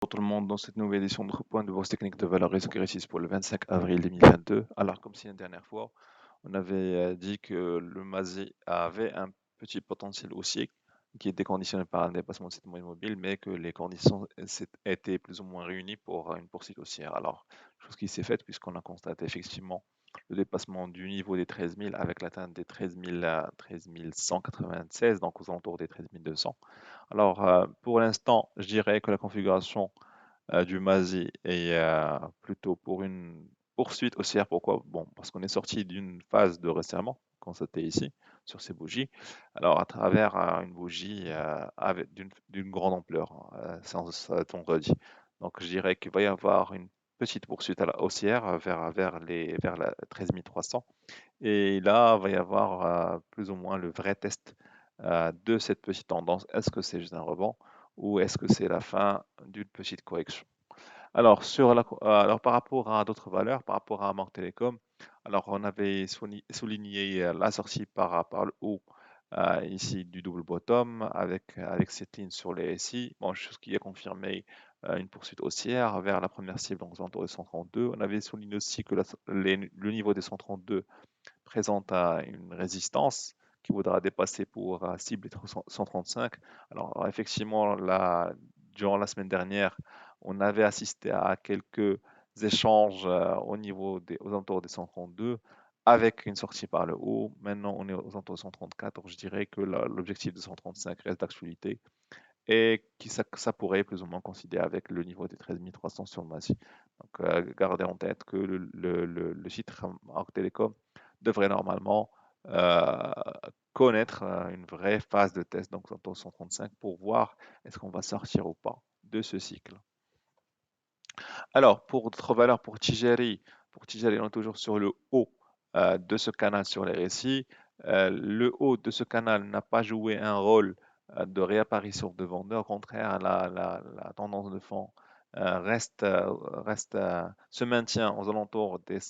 Pour tout le monde dans cette nouvelle édition de Point de bourse technique de valeur risque récise pour le 25 avril 2022. Alors, comme si la dernière fois, on avait dit que le MASI avait un petit potentiel haussier qui était conditionné par un dépassement de cette moyenne mobile, mais que les conditions étaient plus ou moins réunies pour une poursuite haussière. Alors, chose qui s'est faite puisqu'on a constaté effectivement le dépassement du niveau des 13 000 avec l'atteinte des 13 000 à 13 196, donc aux alentours des 13 200. Alors, pour l'instant, je dirais que la configuration du MASI est plutôt pour une poursuite haussière. Pourquoi? Bon, parce qu'on est sorti d'une phase de resserrement constatée ici sur ces bougies. Alors, à travers une bougie d'une grande ampleur, sans être redit. Donc, je dirais qu'il va y avoir une petite poursuite à la haussière vers la 13 300. Et là, il va y avoir plus ou moins le vrai test de cette petite tendance. Est-ce que c'est juste un rebond ou est-ce que c'est la fin d'une petite correction? Alors, alors par rapport à d'autres valeurs, par rapport à Banque Télécom, alors on avait souligné la sortie par le haut ici du double bottom avec cette ligne sur les SI, bon, chose qui a confirmé une poursuite haussière vers la première cible, donc aux alentours de 132. On avait souligné aussi que le niveau des 132 présente une résistance qui voudra dépasser pour cibler 135. Alors effectivement, durant la semaine dernière, on avait assisté à quelques échanges aux alentours des 132 avec une sortie par le haut. Maintenant, on est aux alentours de 134. Je dirais que l'objectif de 135 reste d'actualité et ça pourrait plus ou moins coïncider avec le niveau des 13 300 sur le MASI. Donc, gardez en tête que le site Arc Telecom devrait normalement euh, connaître une vraie phase de test, donc autour de 135, pour voir est-ce qu'on va sortir ou pas de ce cycle. Alors, pour d'autres valeurs, pour Tijeri, on est toujours sur le haut de ce canal sur les récits. Le haut de ce canal n'a pas joué un rôle de réapparition de vendeurs. Au contraire, la tendance de fond se maintient aux alentours des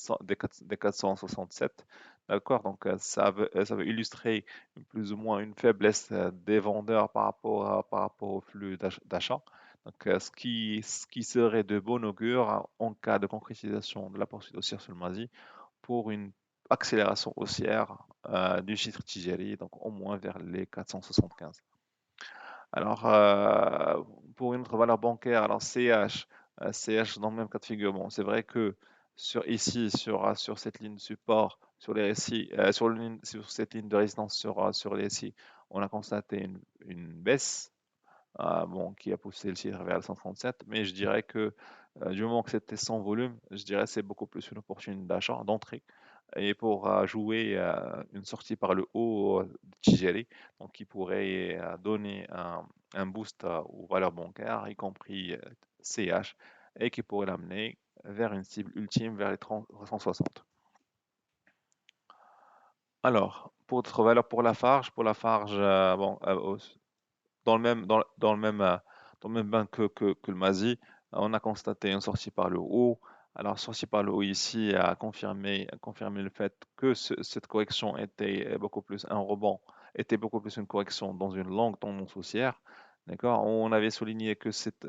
467. D'accord? Donc, ça veut illustrer plus ou moins une faiblesse des vendeurs par rapport au flux d'achat. Donc, ce qui serait de bon augure en cas de concrétisation de la poursuite haussière sur le MASI pour une accélération haussière du chiffre Tijeri, donc au moins vers les 475. Alors, pour une autre valeur bancaire, alors CH dans le même cas de figure, bon, c'est vrai que sur cette ligne de support, sur les récits, sur cette ligne de résistance sur les récits, on a constaté une baisse bon, qui a poussé le titre vers le 137. Mais je dirais que du moment que c'était sans volume, je dirais que c'est beaucoup plus une opportunité d'achat, d'entrée. Et pour jouer une sortie par le haut de Tigeri, donc qui pourrait donner un boost aux valeurs bancaires, y compris CH, et qui pourrait l'amener vers une cible ultime vers les 360. Alors, pour d'autres valeurs, pour la Farge, bon, dans le même bain que le MASI, on a constaté une sortie par le haut. Alors, sortie par le haut ici a confirmé le fait que cette correction était beaucoup plus un rebond, était beaucoup plus une correction dans une longue tendance haussière. D'accord? On avait souligné que cette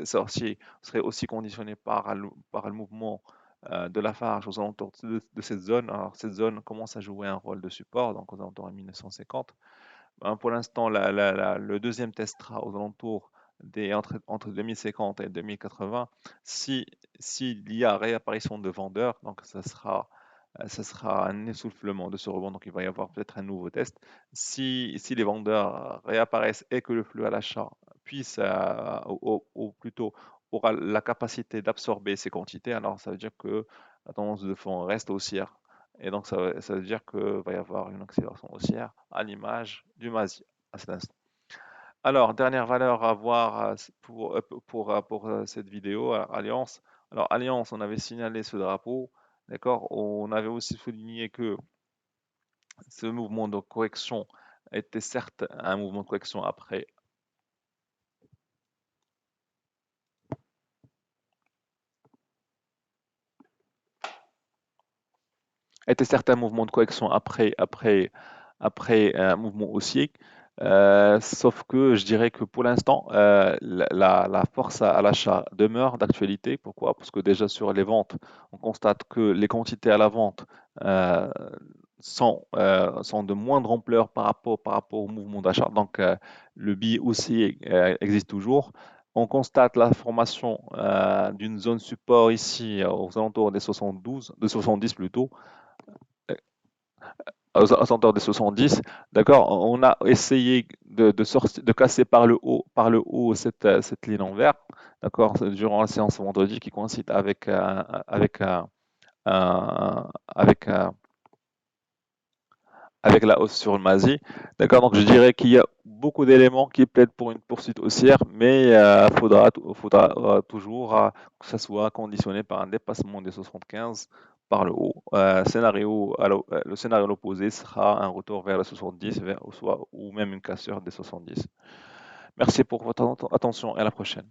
sortie serait aussi conditionnée par le mouvement de la Farge aux alentours de cette zone. Alors, cette zone commence à jouer un rôle de support, donc aux alentours de 1950. Ben, pour l'instant, le deuxième test sera aux alentours entre 2050 et 2080. S'il y a réapparition de vendeurs, donc ça sera un essoufflement de ce rebond, donc il va y avoir peut-être un nouveau test. Si les vendeurs réapparaissent et que le flux à l'achat puisse, ou plutôt aura la capacité d'absorber ces quantités, alors ça veut dire que la tendance de fond reste haussière et donc, ça veut dire qu'il va y avoir une accélération haussière à l'image du MASI à cet instant. Alors, dernière valeur à voir pour cette vidéo, Alliance. Alors, Alliance, on avait signalé ce drapeau, d'accord? On avait aussi souligné que ce mouvement de correction était certes un mouvement de correction après. Était certes un mouvement de correction après un mouvement haussier, Sauf que je dirais que pour l'instant, la force à l'achat demeure d'actualité. Pourquoi? Parce que déjà sur les ventes, on constate que les quantités à la vente euh, sont de moindre ampleur par rapport au mouvement d'achat. Donc, le billet aussi existe toujours. On constate la formation d'une zone support ici aux alentours des 72, de 70 plutôt, aux alentours des 70, d'accord, on a essayé de casser par le haut cette ligne en vert, d'accord, durant la séance vendredi qui coïncide un- avec, un- avec la hausse sur le MASI. D'accord, donc je dirais qu'il y a beaucoup d'éléments qui plaident pour une poursuite haussière, mais il faudra toujours que ça soit conditionné par un dépassement des 75 par le haut. Le scénario à l'opposé sera un retour vers les 70, ou même une cassure des 70. Merci pour votre attention et à la prochaine.